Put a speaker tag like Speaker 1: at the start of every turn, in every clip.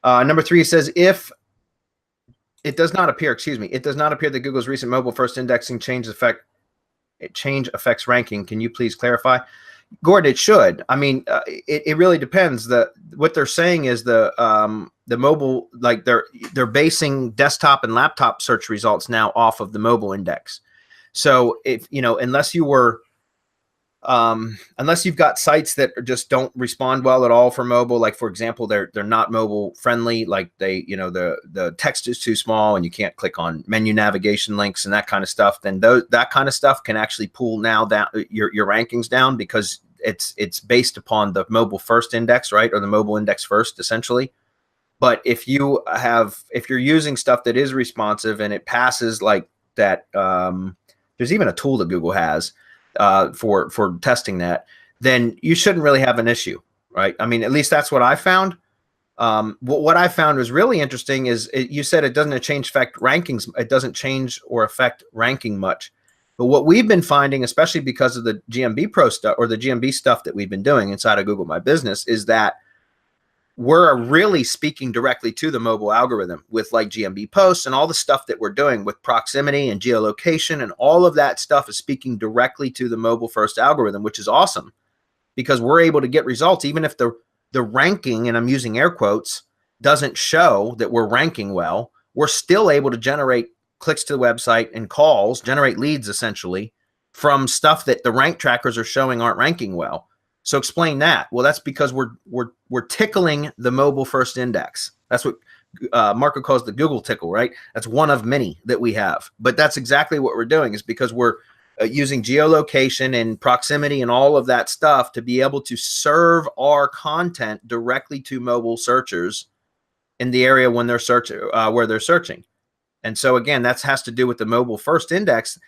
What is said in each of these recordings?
Speaker 1: Number 3 says, if it does not appear, it does not appear that Google's recent mobile first indexing change affects ranking. Can you please clarify? Gordon, it should. I mean, it really depends. What they're saying is the mobile, like they're basing desktop and laptop search results now off of the mobile index. So if unless you've got sites that just don't respond well at all for mobile, like for example, they're not mobile friendly, like the text is too small and you can't click on menu navigation links and that kind of stuff, then that kind of stuff can actually pull now down your rankings down, because it's based upon the mobile first index, right? Or the mobile index first, essentially. But if you're using stuff that is responsive and it passes like that, there's even a tool that Google has for testing that, then you shouldn't really have an issue, right? I mean, at least that's what I found. What I found was really interesting is you said it doesn't change rankings. It doesn't change or affect ranking much. But what we've been finding, especially because of the GMB Pro stuff or the GMB stuff that we've been doing inside of Google My Business, is that we're really speaking directly to the mobile algorithm with like GMB posts and all the stuff that we're doing with proximity and geolocation, and all of that stuff is speaking directly to the mobile first algorithm, which is awesome because we're able to get results even if the ranking, and I'm using air quotes, doesn't show that we're ranking well. We're still able to generate clicks to the website and calls, generate leads essentially from stuff that the rank trackers are showing aren't ranking well. So explain that. Well, that's because we're tickling the mobile first index. That's what Marco calls the Google tickle, right? That's one of many that we have. But that's exactly what we're doing, is because we're using geolocation and proximity and all of that stuff to be able to serve our content directly to mobile searchers in the area when they're searching, where they're searching. And so again, that has to do with the mobile first index.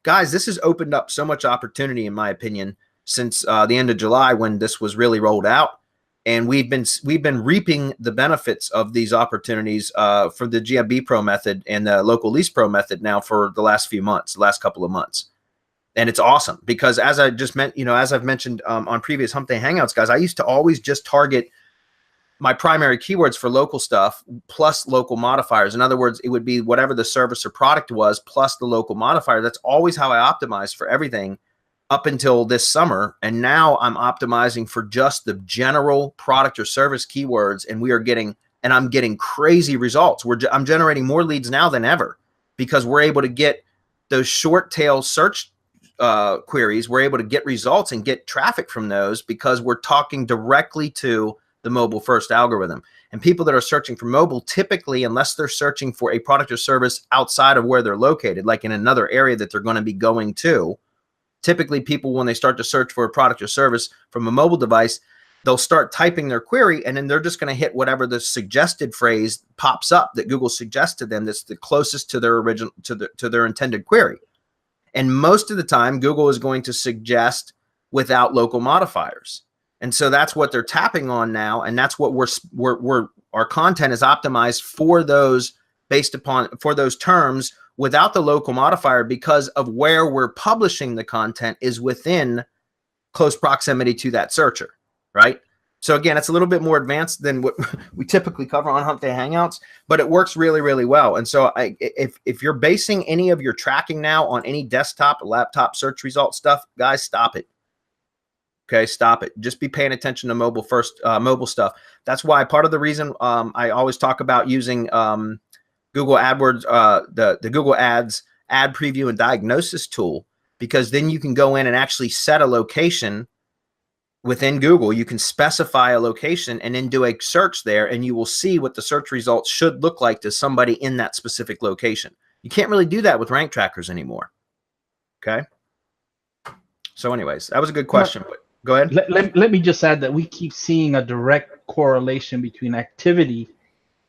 Speaker 1: Guys, this has opened up so much opportunity, in my opinion, since the end of July when this was really rolled out, and we've been reaping the benefits of these opportunities for the GMB Pro method and the local lease pro method now for the last couple of months, and it's awesome because as I just meant, as I've mentioned on previous Hump Day Hangouts, guys, I used to always just target my primary keywords for local stuff plus local modifiers. In other words, it would be whatever the service or product was plus the local modifier. That's always how I optimized for everything up until this summer. And now I'm optimizing for just the general product or service keywords. And I'm getting crazy results. I'm generating more leads now than ever because we're able to get those short tail search queries. We're able to get results and get traffic from those because we're talking directly to the mobile first algorithm. And people that are searching for mobile, typically, unless they're searching for a product or service outside of where they're located, like in another area that they're going to be going to, typically people, when they start to search for a product or service from a mobile device, they'll start typing their query, and then they're just going to hit whatever the suggested phrase pops up that Google suggests to them that's the closest to their original, to their intended query. And most of the time, Google is going to suggest without local modifiers. And so that's what they're tapping on now, and that's what our content is optimized for those, based upon for those terms without the local modifier, because of where we're publishing the content is within close proximity to that searcher, right? So again, it's a little bit more advanced than what we typically cover on Hump Day Hangouts, but it works really, really well. And so if you're basing any of your tracking now on any desktop or laptop search result stuff, guys, stop it. Okay, stop it. Just be paying attention to mobile stuff. That's why part of the reason I always talk about using Google AdWords, the Google Ads ad preview and diagnosis tool, because then you can go in and actually set a location within Google. You can specify a location and then do a search there, and you will see what the search results should look like to somebody in that specific location. You can't really do that with rank trackers anymore. Okay. So anyways, that was a good question. But go ahead.
Speaker 2: Let me just add that we keep seeing a direct correlation between activity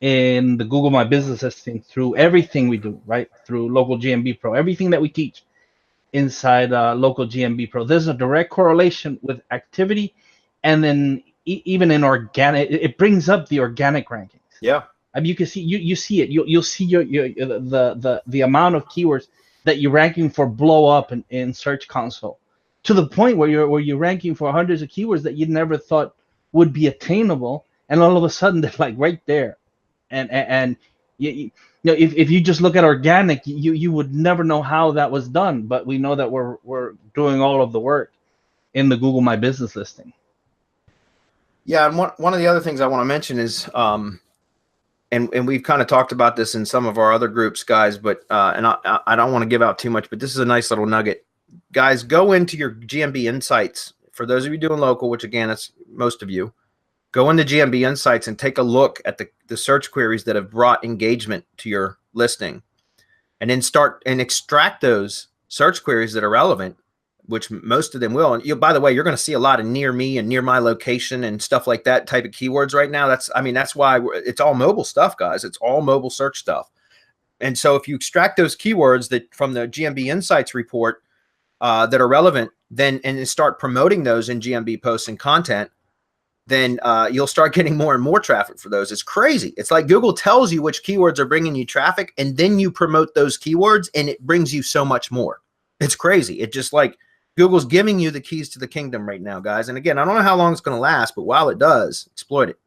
Speaker 2: in the Google My Business listing through everything we do, right? Through local GMB Pro, everything that we teach inside local GMB Pro. There's a direct correlation with activity, and then even in organic, it brings up the organic rankings.
Speaker 1: Yeah.
Speaker 2: I mean, you can see you see it. You'll see the amount of keywords that you're ranking for blow up in Search Console, to the point where you're ranking for hundreds of keywords that you never thought would be attainable, and all of a sudden they're like right there, and you know, if you just look at organic, you would never know how that was done, but we know that we're doing all of the work in the Google My Business listing.
Speaker 1: Yeah, and one of the other things I want to mention is, and we've kind of talked about this in some of our other groups, guys, but and I don't want to give out too much, but this is a nice little nugget. Guys, go into your GMB Insights. For those of you doing local, which again, it's most of you, go into GMB Insights and take a look at the search queries that have brought engagement to your listing, and then start and extract those search queries that are relevant, which most of them will. And you, by the way, you're going to see a lot of near me and near my location and stuff like that type of keywords right now. That's why it's all mobile stuff, guys. It's all mobile search stuff. And so if you extract those keywords that from the GMB Insights report that are relevant, then and start promoting those in GMB posts and content, then you'll start getting more and more traffic for those. It's crazy. It's like Google tells you which keywords are bringing you traffic, and then you promote those keywords, and it brings you so much more. It's crazy. It just like Google's giving you the keys to the kingdom right now, guys. And again, I don't know how long it's going to last, but while it does, exploit it.